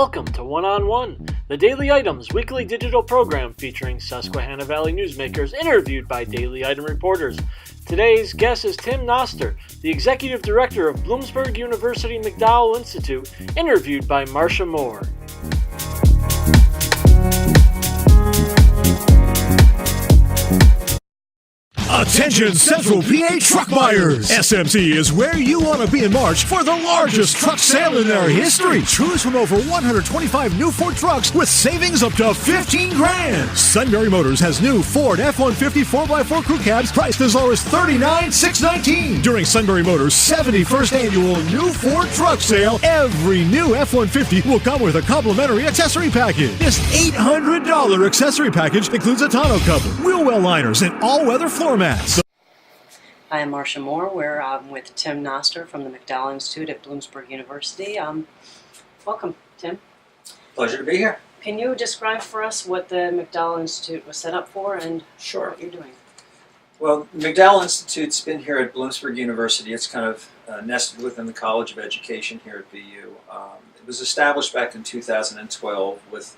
Welcome to One-on-One, the Daily Items weekly digital program featuring Susquehanna Valley newsmakers interviewed by Daily Item reporters. Today's guest is Tim Knoster, the Executive Director of Bloomsburg University McDowell Institute, interviewed by Marcia Moore. Attention Central PA truck buyers! SMC is where you want to be in March for the largest truck sale in their history. Choose from over 125 new Ford trucks with savings up to 15 grand. Sunbury Motors has new Ford F-150 4x4 crew cabs priced as low as $39,619. During Sunbury Motors' 71st annual new Ford truck sale, every new F-150 will come with a complimentary accessory package. This $800 accessory package includes a tonneau cover, wheel well liners, and all-weather floor mats. Hi, I'm Marcia Moore. We're with Tim Knoster from the McDowell Institute at Bloomsburg University. Welcome, Tim. Pleasure to be here. Can you describe for us what the McDowell Institute was set up for and what you're doing? Well, the McDowell Institute's been here at Bloomsburg University. It's kind of nested within the College of Education here at BU. It was established back in 2012 with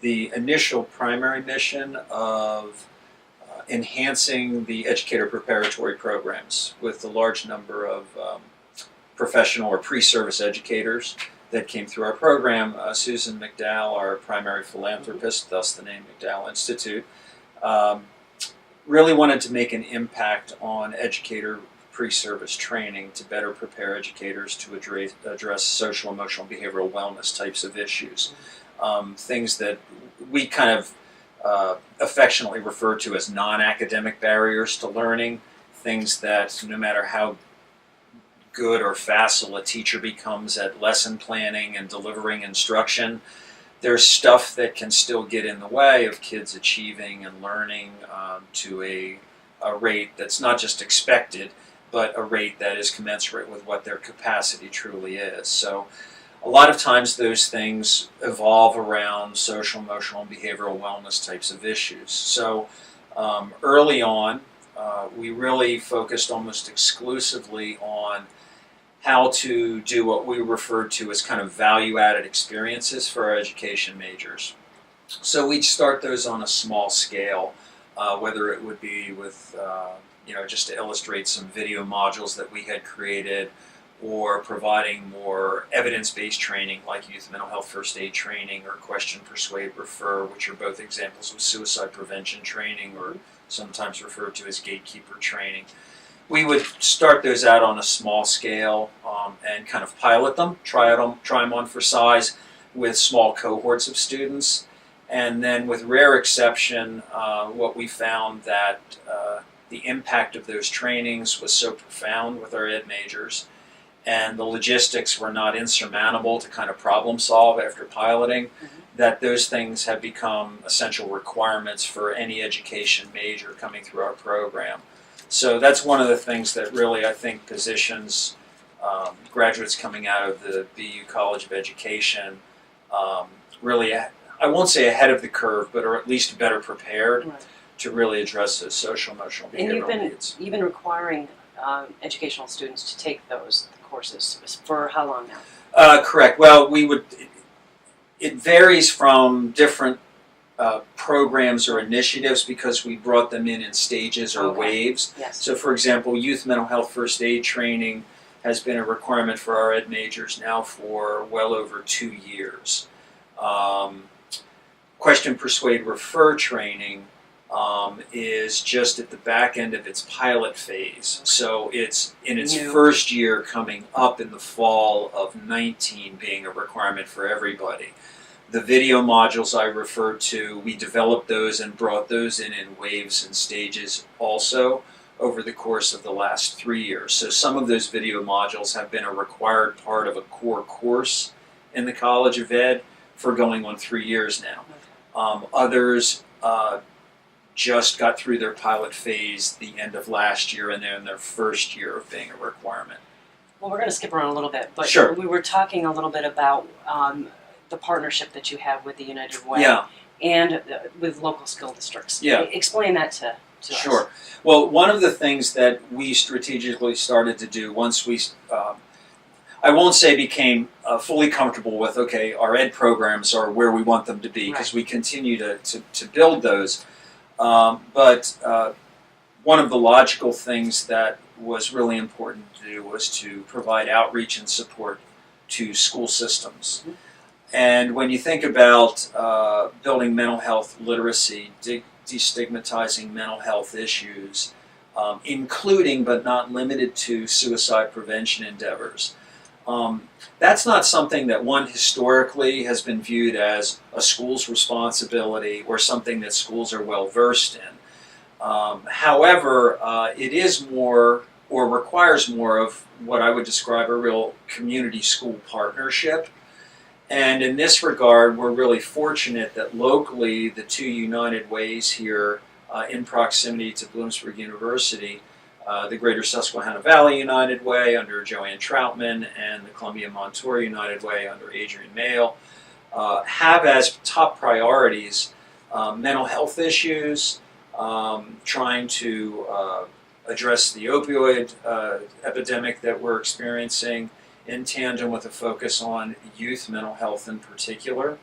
the initial primary mission of enhancing the educator preparatory programs with the large number of professional or pre-service educators that came through our program. Susan McDowell, our primary philanthropist, thus the name McDowell Institute, really wanted to make an impact on educator pre-service training to better prepare educators to address social, emotional, behavioral wellness types of issues. Things that we kind of affectionately referred to as non-academic barriers to learning, things that no matter how good or facile a teacher becomes at lesson planning and delivering instruction, there's stuff that can still get in the way of kids achieving and learning to a rate that's not just expected, but a rate that is commensurate with what their capacity truly is. So a lot of times those things evolve around social, emotional, and behavioral wellness types of issues. So early on, we really focused almost exclusively on how to do what we referred to as kind of value-added experiences for our education majors. So we'd start those on a small scale, whether it would be with, just to illustrate some video modules that we had created, or providing more evidence-based training like youth mental health first aid training or question, persuade, refer, which are both examples of suicide prevention training or sometimes referred to as gatekeeper training. We would start those out on a small scale and kind of pilot them, try them on for size with small cohorts of students. And then with rare exception, what we found that the impact of those trainings was so profound with our ed majors, and the logistics were not insurmountable to kind of problem solve after piloting, that those things have become essential requirements for any education major coming through our program. So that's one of the things that really, I think, positions graduates coming out of the BU College of Education really, I won't say ahead of the curve, but are at least better prepared to really address those social, emotional, behavioral needs. You've been requiring educational students to take those courses for how long now? Correct. Well, it varies from different programs or initiatives because we brought them in stages or waves. Yes. So for example, youth mental health first aid training has been a requirement for our ed majors now for well over 2 years. Question, persuade, refer training is just at the back end of its pilot phase. So it's in its first year, coming up in the fall of 19, being a requirement for everybody. The video modules I referred to, we developed those and brought those in waves and stages also over the course of the last 3 years. So some of those video modules have been a required part of a core course in the College of Ed for going on 3 years now. Others just got through their pilot phase the end of last year, and they're in their first year of being a requirement. Well, we're going to skip around a little bit, but sure. We were talking a little bit about the partnership that you have with the United Way and with local school districts. Explain that to us. Sure. Well, one of the things that we strategically started to do once we I won't say became fully comfortable with, okay, our ed programs are where we want them to be, because we continue to build those. But one of the logical things that was really important to do was to provide outreach and support to school systems. Mm-hmm. And when you think about building mental health literacy, destigmatizing mental health issues, including but not limited to suicide prevention endeavors, that's not something that one historically has been viewed as a school's responsibility or something that schools are well versed in. However, it is more or requires more of what I would describe a real community school partnership. And in this regard, we're really fortunate that locally the two United Ways here in proximity to Bloomsburg University, the Greater Susquehanna Valley United Way under Joanne Troutman and the Columbia Montour United Way under Adrian Mayle, have as top priorities mental health issues, trying to address the opioid epidemic that we're experiencing, in tandem with a focus on youth mental health in particular.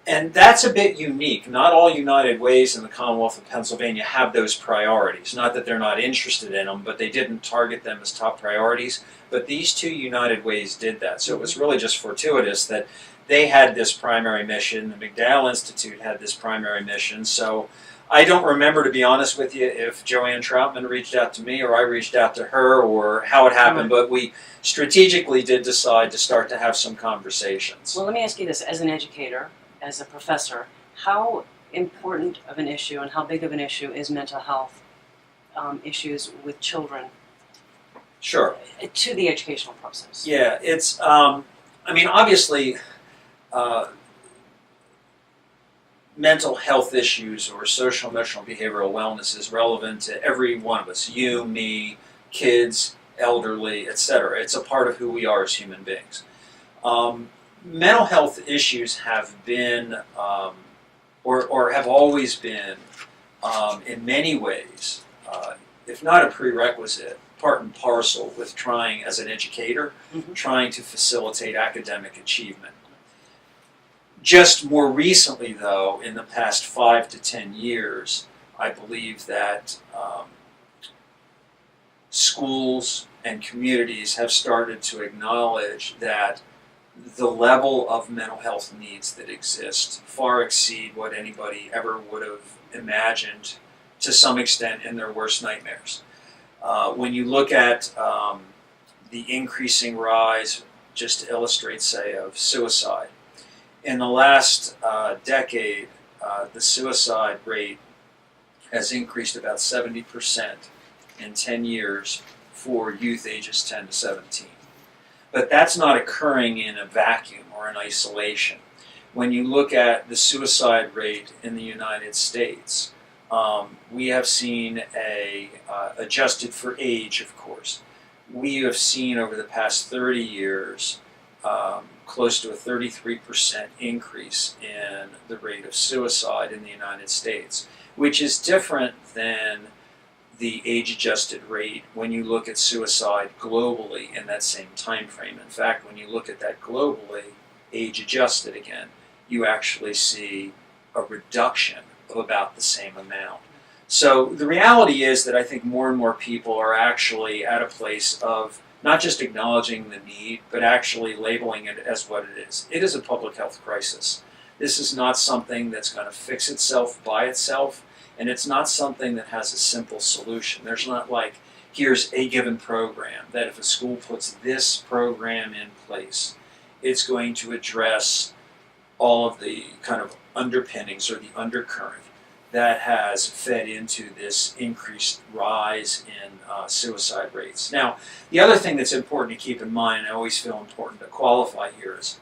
And that's a bit unique. Not all United Ways in the Commonwealth of Pennsylvania have those priorities. Not that they're not interested in them, but they didn't target them as top priorities. But these two United Ways did that. So it was really just fortuitous that they had this primary mission. The McDowell Institute had this primary mission. So I don't remember, to be honest with you, if Joanne Troutman reached out to me or I reached out to her or how it happened, but we strategically did decide to start to have some conversations. Well, let me ask you this. As an educator, as a professor, how important of an issue and how big of an issue is mental health issues with children? Sure. To the educational process? Yeah, it's, obviously, mental health issues or social, emotional, behavioral wellness is relevant to every one of us. You, me, kids, elderly, etc. It's a part of who we are as human beings. Mental health issues have been, or have always been, in many ways, if not a prerequisite, part and parcel with trying, as an educator, trying to facilitate academic achievement. Just more recently, though, in the past 5 to 10 years, I believe that schools and communities have started to acknowledge that the level of mental health needs that exist far exceed what anybody ever would have imagined, to some extent, in their worst nightmares. When you look at the increasing rise, just to illustrate, say, of suicide, in the last decade, the suicide rate has increased about 70% in 10 years for youth ages 10 to 17. But that's not occurring in a vacuum or in isolation. When you look at the suicide rate in the United States, we have seen adjusted for age, of course, we have seen over the past 30 years close to a 33% increase in the rate of suicide in the United States, which is different than the age-adjusted rate when you look at suicide globally in that same time frame. In fact, when you look at that globally, age-adjusted again, you actually see a reduction of about the same amount. So the reality is that I think more and more people are actually at a place of not just acknowledging the need, but actually labeling it as what it is. It is a public health crisis. This is not something that's going to fix itself by itself, and it's not something that has a simple solution. There's not like, here's a given program, that if a school puts this program in place, it's going to address all of the kind of underpinnings or the undercurrent that has fed into this increased rise in suicide rates. Now, the other thing that's important to keep in mind, and I always feel important to qualify here, is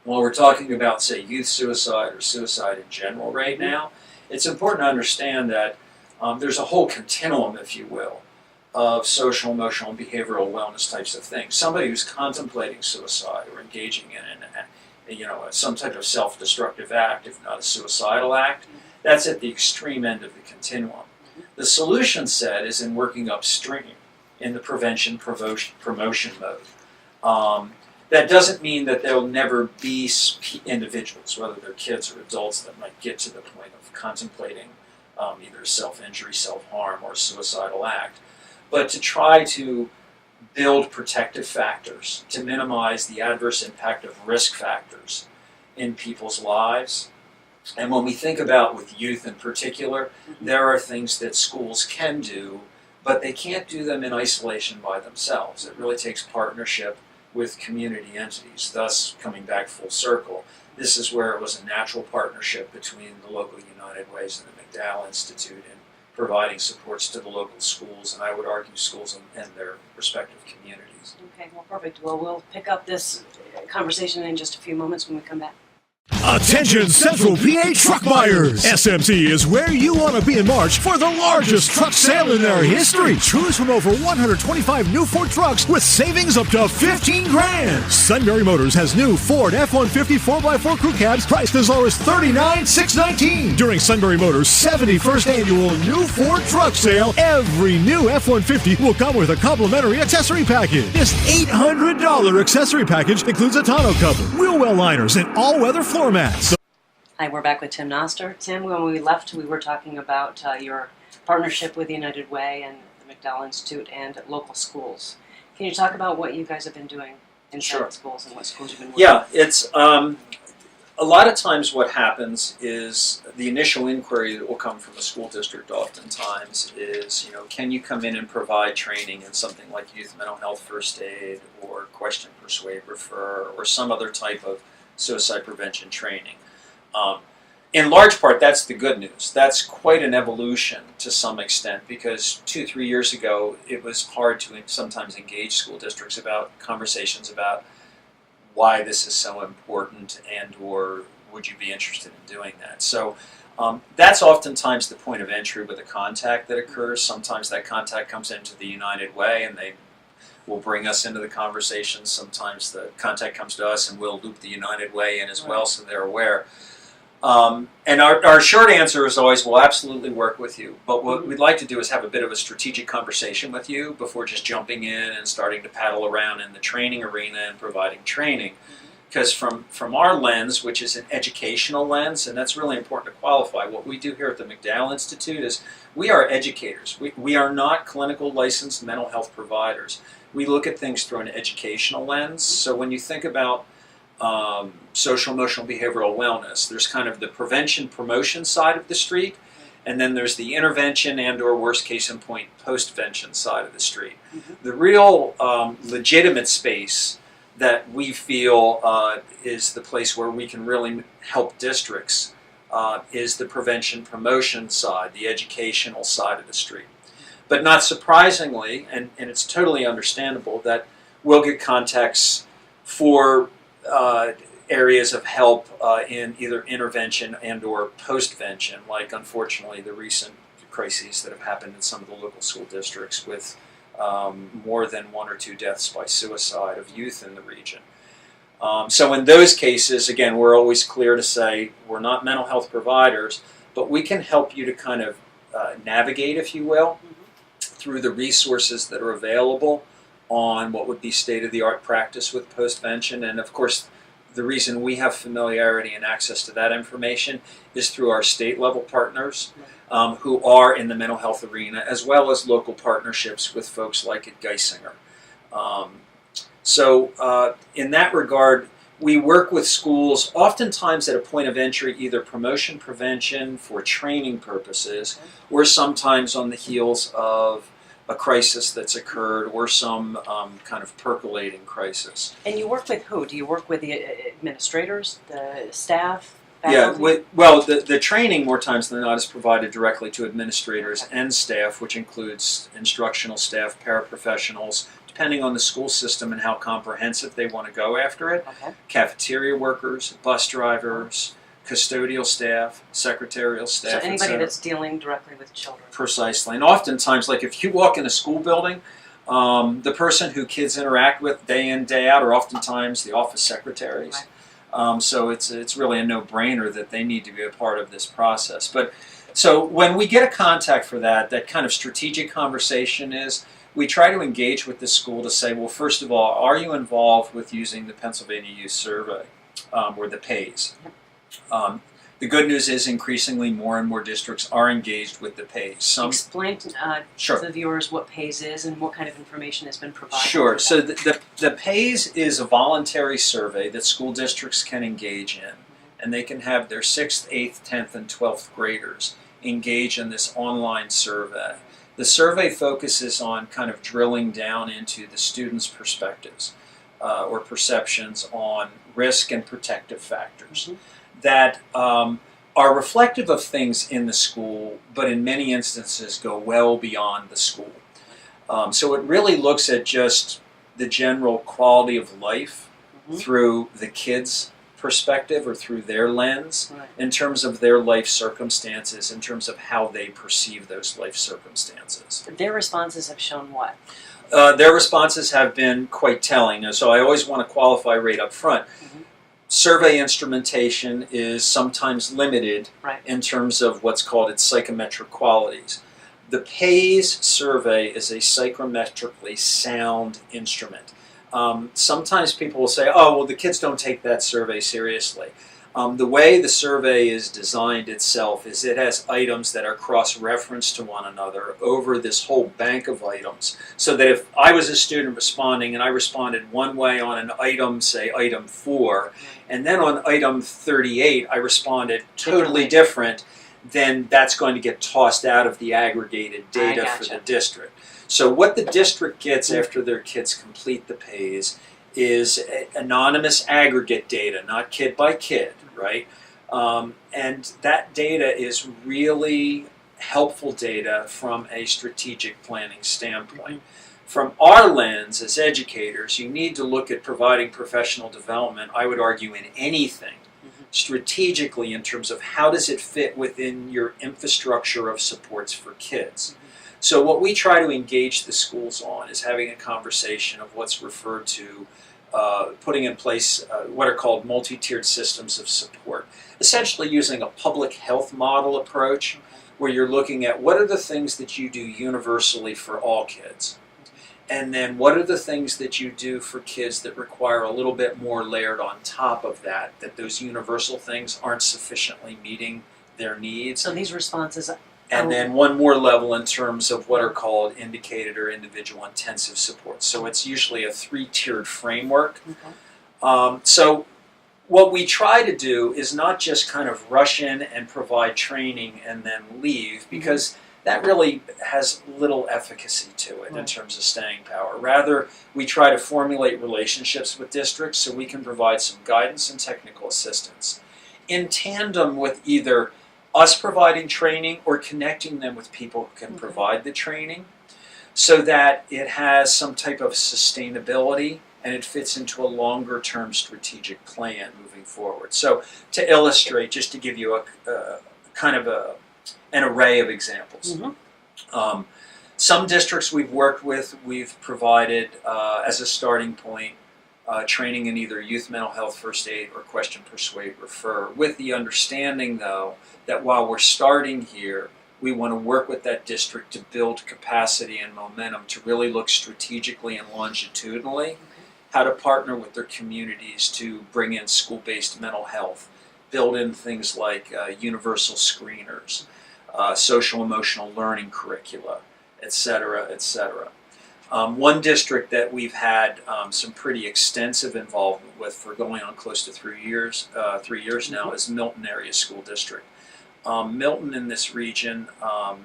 while we're talking about, say, youth suicide or suicide in general right now, it's important to understand that there's a whole continuum, if you will, of social, emotional, and behavioral wellness types of things. Somebody who's contemplating suicide or engaging in some type of self-destructive act, if not a suicidal act, that's at the extreme end of the continuum. The solution set is in working upstream in the prevention promotion mode. That doesn't mean that there'll never be individuals, whether they're kids or adults, that might get to the point of contemplating either self-injury, self-harm, or suicidal act. But to try to build protective factors to minimize the adverse impact of risk factors in people's lives. And when we think about with youth in particular, there are things that schools can do, but they can't do them in isolation by themselves. It really takes partnership with community entities, thus coming back full circle. This is where it was a natural partnership between the local United Ways and the McDowell Institute in providing supports to the local schools, and I would argue schools and their respective communities. Okay, well, perfect. Well, we'll pick up this conversation in just a few moments when we come back. Attention Central PA truck buyers! SMC is where you want to be in March for the largest truck sale in their history. Choose from over 125 new Ford trucks with savings up to 15 grand. Sunbury Motors has new Ford F-150 4x4 crew cabs priced as low as $39,619. During Sunbury Motors' 71st annual new Ford truck sale, every new F-150 will come with a complimentary accessory package. This $800 accessory package includes a tonneau cover, wheel well liners, and all-weather floor mats. Hi, we're back with Tim Knoster. Tim, when we left, we were talking about your partnership with United Way and the McDowell Institute and local schools. Can you talk about what you guys have been doing inside the schools and what schools you've been working with? Yeah, it's a lot of times what happens is the initial inquiry that will come from a school district oftentimes is, can you come in and provide training in something like youth mental health first aid or question, persuade, refer, or some other type of suicide prevention training. In large part, that's the good news. That's quite an evolution to some extent, because 2-3 years ago, it was hard to sometimes engage school districts about conversations about why this is so important and or would you be interested in doing that. So that's oftentimes the point of entry with a contact that occurs. Sometimes that contact comes into the United Way and they will bring us into the conversation. Sometimes the contact comes to us and we'll loop the United Way in as well, so they're aware. And our short answer is always, we'll absolutely work with you. But what we'd like to do is have a bit of a strategic conversation with you before just jumping in and starting to paddle around in the training arena and providing training. Because from our lens, which is an educational lens, and that's really important to qualify, what we do here at the McDowell Institute is we are educators. We are not clinical licensed mental health providers. We look at things through an educational lens. So when you think about social emotional behavioral wellness, there's kind of the prevention promotion side of the street, and then there's the intervention and or worst case in point postvention side of the street. The real legitimate space that we feel is the place where we can really help districts is the prevention promotion side, the educational side of the street. But not surprisingly, and it's totally understandable, that we'll get contacts for areas of help in either intervention and or postvention, like unfortunately the recent crises that have happened in some of the local school districts with more than 1 or 2 deaths by suicide of youth in the region. So in those cases, again, we're always clear to say we're not mental health providers, but we can help you to kind of navigate, if you will, through the resources that are available on what would be state-of-the-art practice with postvention. And of course, the reason we have familiarity and access to that information is through our state-level partners who are in the mental health arena, as well as local partnerships with folks like at Geisinger. So in that regard, we work with schools oftentimes at a point of entry, either promotion prevention for training purposes, or sometimes on the heels of a crisis that's occurred or some kind of percolating crisis. And you work with who? Do you work with the administrators, the staff, faculty? Yeah, well, the training more times than not is provided directly to administrators and staff, which includes instructional staff, paraprofessionals, depending on the school system and how comprehensive they want to go after it. Cafeteria workers, bus drivers, custodial staff, secretarial staff. So anybody that's dealing directly with children. Precisely. And oftentimes, like if you walk in a school building, the person who kids interact with day in, day out are oftentimes the office secretaries. So it's really a no-brainer that they need to be a part of this process. But so when we get a contact for that kind of strategic conversation is, we try to engage with the school to say, well, first of all, are you involved with using the Pennsylvania Youth Survey, or the PAYS? The good news is increasingly more and more districts are engaged with the PAYS. Explain Sure. to the viewers what PAYS is and what kind of information has been provided. Sure. So the PAYS is a voluntary survey that school districts can engage in, and they can have their 6th, 8th, 10th, and 12th graders engage in this online survey. The survey focuses on kind of drilling down into the students' perspectives or perceptions on risk and protective factors that are reflective of things in the school, but in many instances go well beyond the school. So it really looks at just the general quality of life through the kids' perspective or through their lens, in terms of their life circumstances, in terms of how they perceive those life circumstances. Their responses have shown what? Their responses have been quite telling. So I always want to qualify right up front. Survey instrumentation is sometimes limited in terms of what's called its psychometric qualities. The PAYS survey is a psychometrically sound instrument. Sometimes people will say, oh, well, the kids don't take that survey seriously. The way the survey is designed itself is it has items that are cross-referenced to one another over this whole bank of items, so that if I was a student responding and I responded one way on an item, say item 4, and then on item 38 I responded totally different, then that's going to get tossed out of the aggregated data for the district. So what the district gets after their kids complete the PAYS is anonymous aggregate data, not kid by kid, right? And that data is really helpful data from a strategic planning standpoint. From our lens as educators, you need to look at providing professional development, I would argue, in anything, strategically in terms of how does it fit within your infrastructure of supports for kids. So what we try to engage the schools on is having a conversation of what's referred to putting in place what are called multi-tiered systems of support, essentially using a public health model approach where you're looking at what are the things that you do universally for all kids, and then what are the things that you do for kids that require a little bit more layered on top of that, that those universal things aren't sufficiently meeting their needs. So these responses... And then one more level in terms of what are called indicated or individual intensive supports. So it's usually a 3-tiered framework. So what we try to do is not just kind of rush in and provide training and then leave, because that really has little efficacy to it in terms of staying power. Rather, we try to formulate relationships with districts so we can provide some guidance and technical assistance in tandem with either us providing training or connecting them with people who can provide the training, so that it has some type of sustainability and it fits into a longer term strategic plan moving forward. So to illustrate, just to give you a kind of an array of examples. Some districts we've worked with, we've provided as a starting point training in either youth mental health first aid or question, persuade, refer, with the understanding though that while we're starting here, we want to work with that district to build capacity and momentum to really look strategically and longitudinally how to partner with their communities to bring in school-based mental health, build in things like universal screeners, social emotional learning curricula, etc., etc. One district that we've had some pretty extensive involvement with for going on close to 3 years now is Milton Area School District. Milton in this region,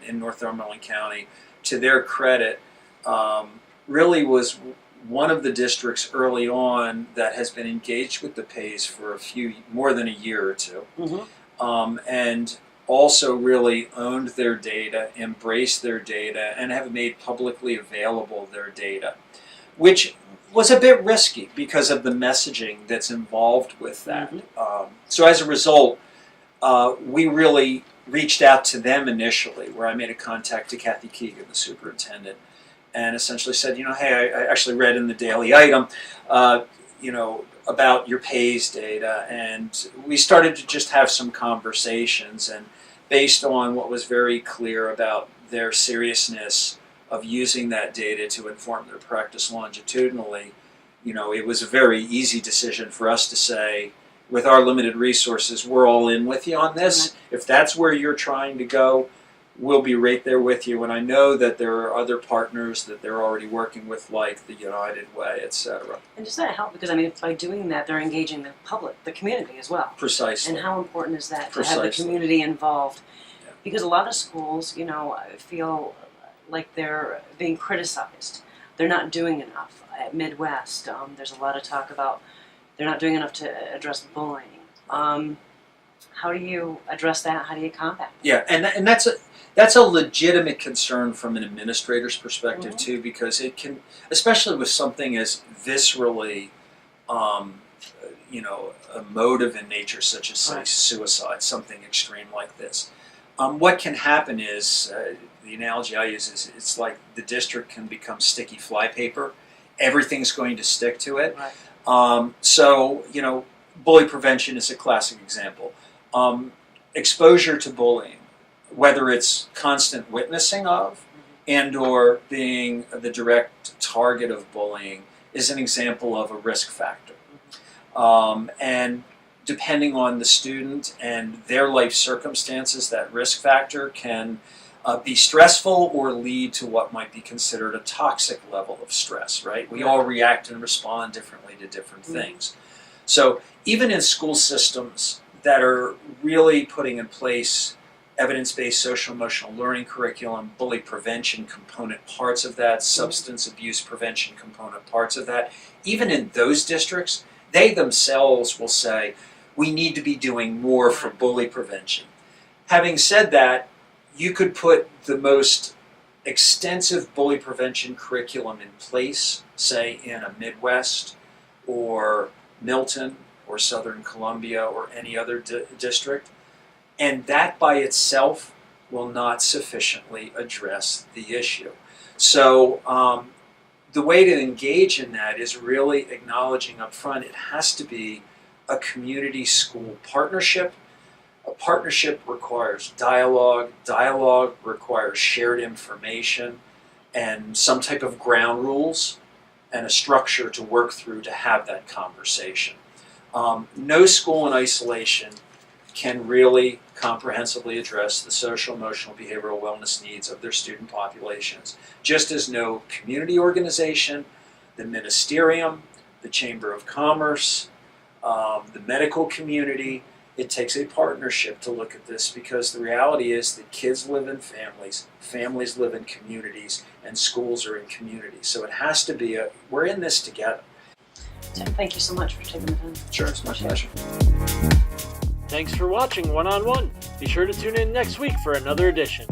in Northumberland County, to their credit, really was one of the districts early on that has been engaged with the PAYS for more than a year or two, and also really owned their data, embraced their data, and have made publicly available their data, which was a bit risky because of the messaging that's involved with that. So as a result, we really reached out to them initially, where I made a contact to Kathy Keegan, the superintendent, and essentially said, hey, I actually read in the daily item, about your PAYS data, and we started to just have some conversations, and based on what was very clear about their seriousness of using that data to inform their practice longitudinally, it was a very easy decision for us to say, with our limited resources, we're all in with you on this. If that's where you're trying to go, we'll be right there with you. And I know that there are other partners that they're already working with, like the United Way, etc. And does that help? Because, I mean, by doing that, they're engaging the public, the community as well. Precisely. And how important is that to Precisely. have the community involved? Yeah. Because a lot of schools, feel like they're being criticized. They're not doing enough. At Midwest, there's a lot of talk about they're not doing enough to address bullying. How do you address that? How do you combat that? Yeah, and that's a legitimate concern from an administrator's perspective too, because it can, especially with something as viscerally, emotive in nature, such as say suicide, something extreme like this. What can happen is the analogy I use is it's like the district can become sticky flypaper. Everything's going to stick to it. Right. Bully prevention is a classic example. Exposure to bullying, whether it's constant witnessing of and or being the direct target of bullying, is an example of a risk factor. And depending on the student and their life circumstances, that risk factor can be stressful or lead to what might be considered a toxic level of stress, right? We all react and respond differently to different things. So even in school systems that are really putting in place evidence-based social-emotional learning curriculum, bully prevention component parts of that, substance abuse prevention component parts of that, even in those districts, they themselves will say, we need to be doing more for bully prevention. Having said that, you could put the most extensive bully prevention curriculum in place, say in a Midwest or Milton or Southern Columbia or any other district, and that by itself will not sufficiently address the issue. So the way to engage in that is really acknowledging up front it has to be a community-school partnership. A partnership requires dialogue. Dialogue requires shared information and some type of ground rules and a structure to work through to have that conversation. No school in isolation can really comprehensively address the social, emotional, behavioral wellness needs of their student populations, just as no community organization, the ministerium, the Chamber of Commerce, the medical community. It takes a partnership to look at this, because the reality is that kids live in families, families live in communities, and schools are in communities. So it has to be we're in this together. Tim, thank you so much for taking the time. Sure, it's my pleasure. Thanks for watching One on One. Be sure to tune in next week for another edition.